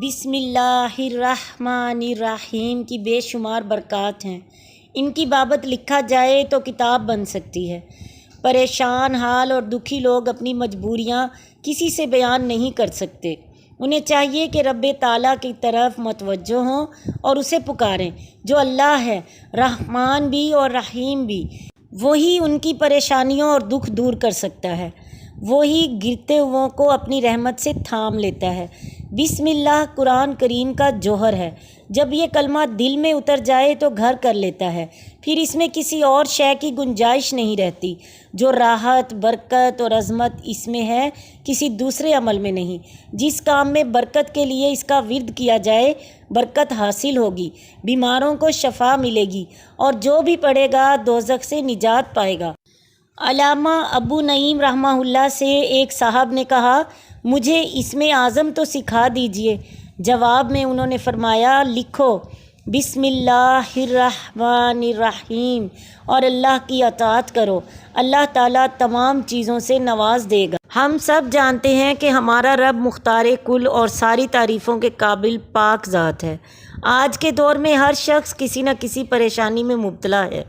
بسم اللہ الرحمن الرحیم کی بے شمار برکات ہیں۔ ان کی بابت لکھا جائے تو کتاب بن سکتی ہے۔ پریشان حال اور دکھی لوگ اپنی مجبوریاں کسی سے بیان نہیں کر سکتے۔ انہیں چاہیے کہ رب تعالیٰ کی طرف متوجہ ہوں اور اسے پکاریں جو اللہ ہے، رحمان بھی اور رحیم بھی۔ وہی ان کی پریشانیوں اور دکھ دور کر سکتا ہے۔ وہی گرتے ہوئوں کو اپنی رحمت سے تھام لیتا ہے۔ بسم اللہ قرآن کریم کا جوہر ہے۔ جب یہ کلمہ دل میں اتر جائے تو گھر کر لیتا ہے، پھر اس میں کسی اور شے کی گنجائش نہیں رہتی۔ جو راحت، برکت اور عظمت اس میں ہے، کسی دوسرے عمل میں نہیں۔ جس کام میں برکت کے لیے اس کا ورد کیا جائے، برکت حاصل ہوگی، بیماروں کو شفا ملے گی، اور جو بھی پڑھے گا دوزخ سے نجات پائے گا۔ علامہ ابو نعیم رحمہ اللہ سے ایک صاحب نے کہا، مجھے اسم اعظم تو سکھا دیجئے۔ جواب میں انہوں نے فرمایا، لکھو بسم اللہ الرحمن الرحیم اور اللہ کی اطاعت کرو، اللہ تعالیٰ تمام چیزوں سے نواز دے گا۔ ہم سب جانتے ہیں کہ ہمارا رب مختار کل اور ساری تعریفوں کے قابل پاک ذات ہے۔ آج کے دور میں ہر شخص کسی نہ کسی پریشانی میں مبتلا ہے۔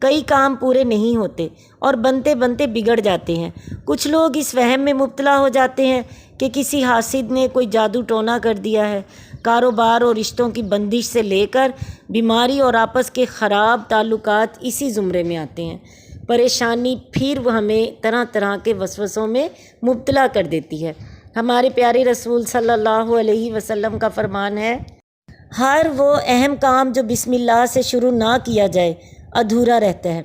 کئی کام پورے نہیں ہوتے اور بنتے بنتے بگڑ جاتے ہیں۔ کچھ لوگ اس وہم میں مبتلا ہو جاتے ہیں کہ کسی حاسد نے کوئی جادو ٹونا کر دیا ہے۔ کاروبار اور رشتوں کی بندش سے لے کر بیماری اور آپس کے خراب تعلقات اسی زمرے میں آتے ہیں۔ پریشانی پھر وہ ہمیں طرح طرح کے وسوسوں میں مبتلا کر دیتی ہے۔ ہمارے پیارے رسول صلی اللہ علیہ وسلم کا فرمان ہے، ہر وہ اہم کام جو بسم اللہ سے شروع نہ کیا جائے ادھورا رہتا ہے۔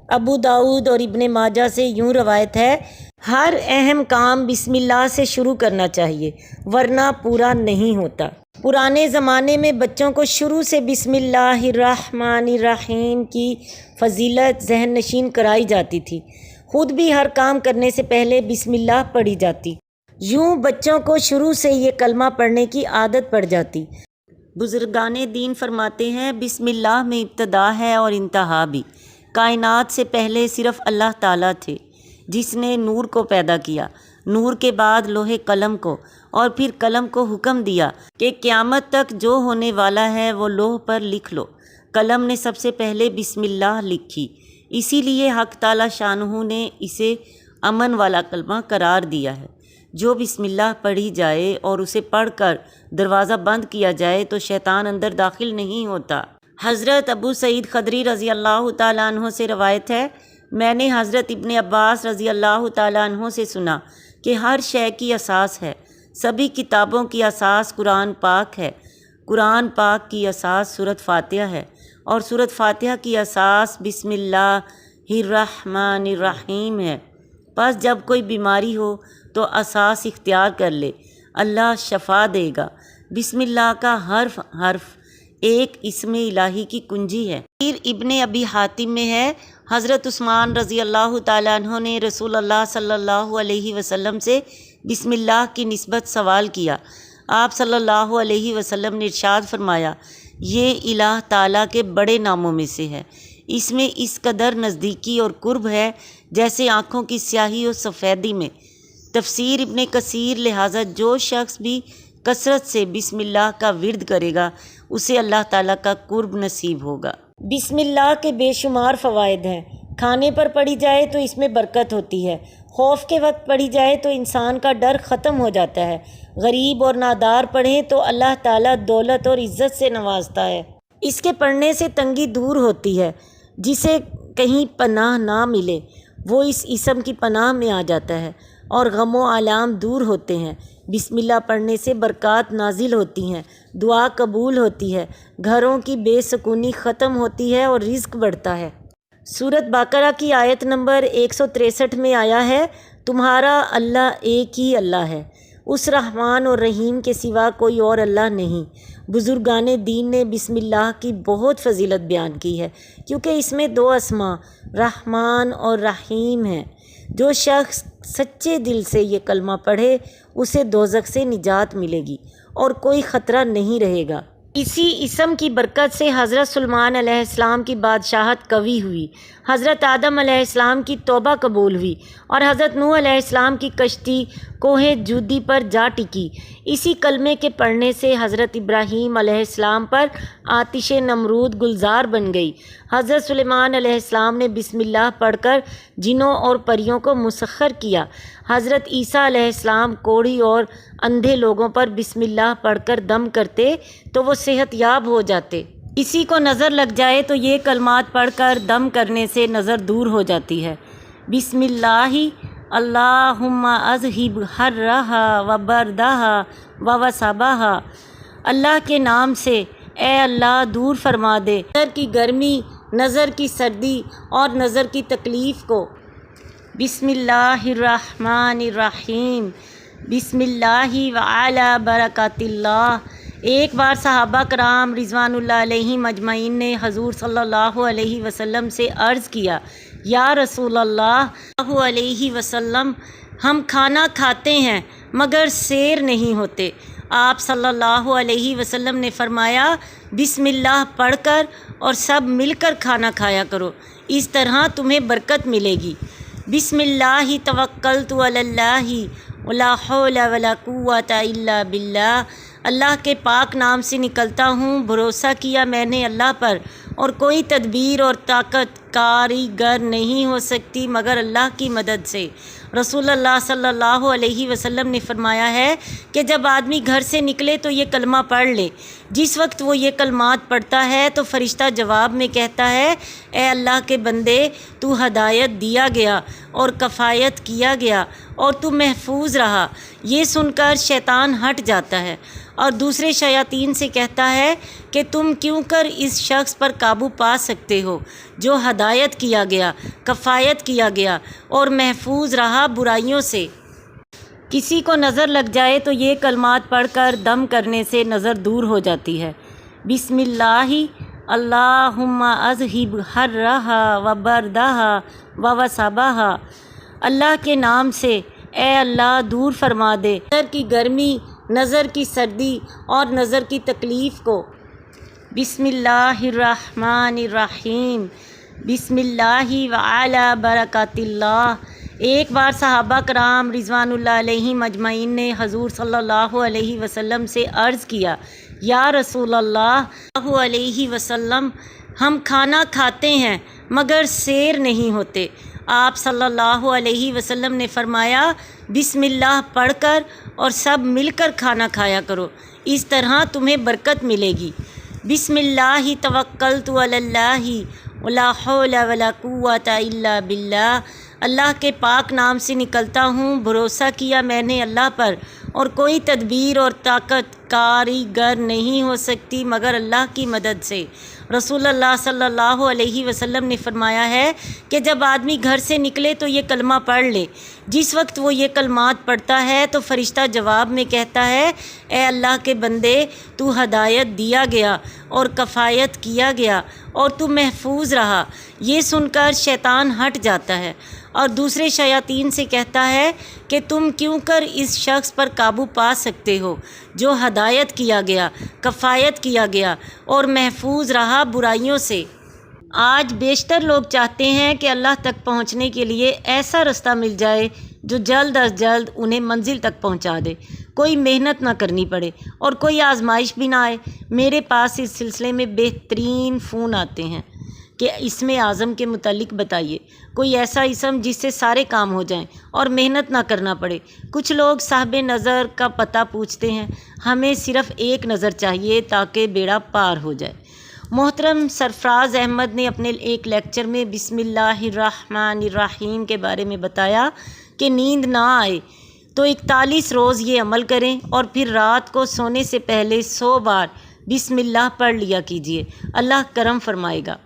ابو داؤد اور ابن ماجہ سے یوں روایت ہے، ہر اہم کام بسم اللہ سے شروع کرنا چاہیے ورنہ پورا نہیں ہوتا۔ پرانے زمانے میں بچوں کو شروع سے بسم اللہ الرحمن الرحیم کی فضیلت ذہن نشین کرائی جاتی تھی۔ خود بھی ہر کام کرنے سے پہلے بسم اللہ پڑھی جاتی۔ یوں بچوں کو شروع سے یہ کلمہ پڑھنے کی عادت پڑ جاتی۔ بزرگان دین فرماتے ہیں، بسم اللہ میں ابتدا ہے اور انتہا بھی۔ کائنات سے پہلے صرف اللہ تعالیٰ تھے جس نے نور کو پیدا کیا، نور کے بعد لوح قلم کو، اور پھر قلم کو حکم دیا کہ قیامت تک جو ہونے والا ہے وہ لوح پر لکھ لو۔ قلم نے سب سے پہلے بسم اللہ لکھی، اسی لیے حق تعالیٰ شانہ نے اسے امن والا کلمہ قرار دیا ہے۔ جو بسم اللہ پڑھی جائے اور اسے پڑھ کر دروازہ بند کیا جائے تو شیطان اندر داخل نہیں ہوتا۔ حضرت ابو سعید خدری رضی اللہ تعالیٰ عنہ سے روایت ہے، میں نے حضرت ابن عباس رضی اللہ تعالیٰ عنہ سے سنا کہ ہر شے کی اساس ہے، سبھی کتابوں کی اساس قرآن پاک ہے۔ قرآن پاک کی اساس سورۃ فاتحہ ہے اور سورۃ فاتحہ کی اساس بسم اللہ الرحمن الرحیم ہے۔ پس جب کوئی بیماری ہو تو اساس اختیار کر لے، اللہ شفا دے گا۔ بسم اللہ کا حرف حرف ایک اسم الہی کی کنجی ہے۔ پھر ابن ابی حاتم میں ہے، حضرت عثمان رضی اللہ تعالیٰ عنہ نے رسول اللہ صلی اللہ علیہ وسلم سے بسم اللہ کی نسبت سوال کیا۔ آپ صلی اللہ علیہ وسلم نے ارشاد فرمایا، یہ الہ تعالیٰ کے بڑے ناموں میں سے ہے، اس میں اس قدر نزدیکی اور قرب ہے جیسے آنکھوں کی سیاہی اور سفیدی میں۔ تفسیر ابن کثیر، لہٰذا جو شخص بھی کثرت سے بسم اللہ کا ورد کرے گا اسے اللہ تعالیٰ کا قرب نصیب ہوگا۔ بسم اللہ کے بے شمار فوائد ہیں۔ کھانے پر پڑھی جائے تو اس میں برکت ہوتی ہے۔ خوف کے وقت پڑھی جائے تو انسان کا ڈر ختم ہو جاتا ہے۔ غریب اور نادار پڑھیں تو اللہ تعالیٰ دولت اور عزت سے نوازتا ہے۔ اس کے پڑھنے سے تنگی دور ہوتی ہے۔ جسے کہیں پناہ نہ ملے وہ اس اسم کی پناہ میں آ جاتا ہے اور غم و آلام دور ہوتے ہیں۔ بسم اللہ پڑھنے سے برکات نازل ہوتی ہیں، دعا قبول ہوتی ہے، گھروں کی بے سکونی ختم ہوتی ہے اور رزق بڑھتا ہے۔ سورۃ بقرہ کی آیت نمبر 163 میں آیا ہے، تمہارا اللہ ایک ہی اللہ ہے، اس رحمان اور رحیم کے سوا کوئی اور اللہ نہیں۔ بزرگان دین نے بسم اللہ کی بہت فضیلت بیان کی ہے کیونکہ اس میں دو اسما رحمان اور رحیم ہیں۔ جو شخص سچے دل سے یہ کلمہ پڑھے اسے دوزخ سے نجات ملے گی اور کوئی خطرہ نہیں رہے گا۔ اسی اسم کی برکت سے حضرت سلیمان علیہ السلام کی بادشاہت قوی ہوئی، حضرت آدم علیہ السلام کی توبہ قبول ہوئی اور حضرت نوح علیہ السلام کی کشتی کوہ جودی پر جا ٹکی۔ اسی کلمے کے پڑھنے سے حضرت ابراہیم علیہ السلام پر آتش نمرود گلزار بن گئی۔ حضرت سلیمان علیہ السلام نے بسم اللہ پڑھ کر جنوں اور پریوں کو مسخر کیا۔ حضرت عیسیٰ علیہ السلام کوڑھی اور اندھے لوگوں پر بسم اللہ پڑھ کر دم کرتے تو وہ صحت یاب ہو جاتے۔ کسی کو نظر لگ جائے تو یہ کلمات پڑھ کر دم کرنے سے نظر دور ہو جاتی ہے۔ بسم اللہ اللہم اذہب حرہا و بردہا و وصبہا، اللہ کے نام سے اے اللہ دور فرما دے نظر کی گرمی، نظر کی سردی اور نظر کی تکلیف کو۔ بسم اللہ الرحمن الرحیم، بسم اللہ وعلی برکات اللہ۔ ایک بار صحابہ کرام رضوان اللہ علیہم اجمعین نے حضور صلی اللہ علیہ وسلم سے عرض کیا، یا رسول اللہ علیہ وسلم، ہم کھانا کھاتے ہیں مگر سیر نہیں ہوتے۔ آپ صلی اللہ علیہ وسلم نے فرمایا، بسم اللہ پڑھ کر اور سب مل کر کھانا کھایا کرو، اس طرح تمہیں برکت ملے گی۔ بسم اللہ توکلت علی اللہ ولا حول ولا قوۃ الا باللہ، اللہ کے پاک نام سے نکلتا ہوں، بھروسہ کیا میں نے اللہ پر، اور کوئی تدبیر اور طاقت کاریگر نہیں ہو سکتی مگر اللہ کی مدد سے۔ رسول اللہ صلی اللہ علیہ وسلم نے فرمایا ہے کہ جب آدمی گھر سے نکلے تو یہ کلمہ پڑھ لے۔ جس وقت وہ یہ کلمات پڑھتا ہے تو فرشتہ جواب میں کہتا ہے، اے اللہ کے بندے، تو ہدایت دیا گیا اور کفایت کیا گیا اور تو محفوظ رہا۔ یہ سن کر شیطان ہٹ جاتا ہے اور دوسرے شیاطین سے کہتا ہے کہ تم کیوں کر اس شخص پر قابو پا سکتے ہو جو ہدایت کیا گیا، کفایت کیا گیا اور محفوظ رہا برائیوں سے۔ کسی کو نظر لگ جائے تو یہ کلمات پڑھ کر دم کرنے سے نظر دور ہو جاتی ہے۔ بسم اللہ اللہم اذہب حرہا و بردہا و وصبہا، اللہ کے نام سے اے اللہ دور فرما دے نظر کی گرمی، نظر کی سردی اور نظر کی تکلیف کو۔ بسم اللہ الرحمن الرحیم، بسم اللہ وعلی برکات اللہ۔ ایک بار صحابہ کرام رضوان اللہ علیہم اجمعین نے حضور صلی اللہ علیہ وسلم سے عرض کیا، یا رسول اللہ علیہ وسلم، ہم کھانا کھاتے ہیں مگر سیر نہیں ہوتے۔ آپ صلی اللہ علیہ وسلم نے فرمایا، بسم اللہ پڑھ کر اور سب مل کر کھانا کھایا کرو، اس طرح تمہیں برکت ملے گی۔ بسم اللہ توکلت علی اللہ ولا حول ولا قوۃ الا باللہ، اللہ کے پاک نام سے نکلتا ہوں، بھروسہ کیا میں نے اللہ پر، اور کوئی تدبیر اور طاقت کاریگر نہیں ہو سکتی مگر اللہ کی مدد سے۔ رسول اللہ صلی اللہ علیہ وسلم نے فرمایا ہے کہ جب آدمی گھر سے نکلے تو یہ کلمہ پڑھ لے۔ جس وقت وہ یہ کلمات پڑھتا ہے تو فرشتہ جواب میں کہتا ہے، اے اللہ کے بندے، تو ہدایت دیا گیا اور کفایت کیا گیا اور تو محفوظ رہا۔ یہ سن کر شیطان ہٹ جاتا ہے اور دوسرے شیاطین سے کہتا ہے کہ تم کیوں کر اس شخص پر قابو پا سکتے ہو جو ہدایت کیا گیا، کفایت کیا گیا اور محفوظ رہا برائیوں سے۔ آج بیشتر لوگ چاہتے ہیں کہ اللہ تک پہنچنے کے لیے ایسا رستہ مل جائے جو جلد از جلد انہیں منزل تک پہنچا دے، کوئی محنت نہ کرنی پڑے اور کوئی آزمائش بھی نہ آئے۔ میرے پاس اس سلسلے میں بہترین فون آتے ہیں کہ اسم اعظم کے متعلق بتائیے، کوئی ایسا اسم جس سے سارے کام ہو جائیں اور محنت نہ کرنا پڑے۔ کچھ لوگ صاحب نظر کا پتہ پوچھتے ہیں، ہمیں صرف ایک نظر چاہیے تاکہ بیڑا پار ہو جائے۔ محترم سرفراز احمد نے اپنے ایک لیکچر میں بسم اللہ الرحمن الرحیم کے بارے میں بتایا کہ نیند نہ آئے تو 41 روز یہ عمل کریں اور پھر رات کو سونے سے پہلے 100 بار بسم اللہ پڑھ لیا کیجیے، اللہ کرم فرمائے گا۔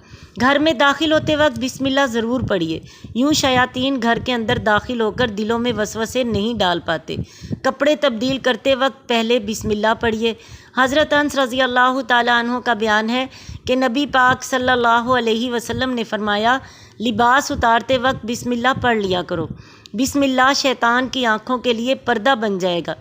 گھر میں داخل ہوتے وقت بسم اللہ ضرور پڑھیے، یوں شیاطین گھر کے اندر داخل ہو کر دلوں میں وسوسے نہیں ڈال پاتے۔ کپڑے تبدیل کرتے وقت پہلے بسم اللہ پڑھیے۔ حضرت انس رضی اللہ تعالیٰ عنہ کا بیان ہے کہ نبی پاک صلی اللہ علیہ وسلم نے فرمایا، لباس اتارتے وقت بسم اللہ پڑھ لیا کرو۔ بسم اللہ شیطان کی آنکھوں کے لیے پردہ بن جائے گا۔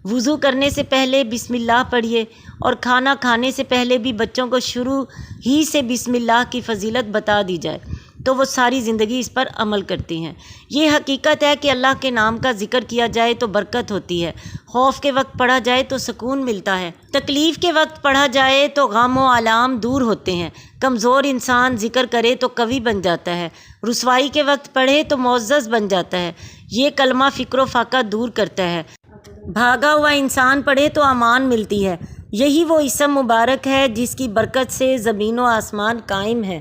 وضو کرنے سے پہلے بسم اللہ پڑھیے اور کھانا کھانے سے پہلے بھی بچوں کو شروع ہی سے بسم اللہ کی فضیلت بتا دی جائے۔ تو وہ ساری زندگی اس پر عمل کرتی ہیں۔ یہ حقیقت ہے کہ اللہ کے نام کا ذکر کیا جائے تو برکت ہوتی ہے، خوف کے وقت پڑھا جائے تو سکون ملتا ہے، تکلیف کے وقت پڑھا جائے تو غم و آلام دور ہوتے ہیں، کمزور انسان ذکر کرے تو قوی بن جاتا ہے، رسوائی کے وقت پڑھے تو معزز بن جاتا ہے۔ یہ کلمہ فکر و فاقہ دور کرتا ہے، بھاگا ہوا انسان پڑھے تو امان ملتی ہے۔ یہی وہ اسم مبارک ہے جس کی برکت سے زمین و آسمان قائم ہے۔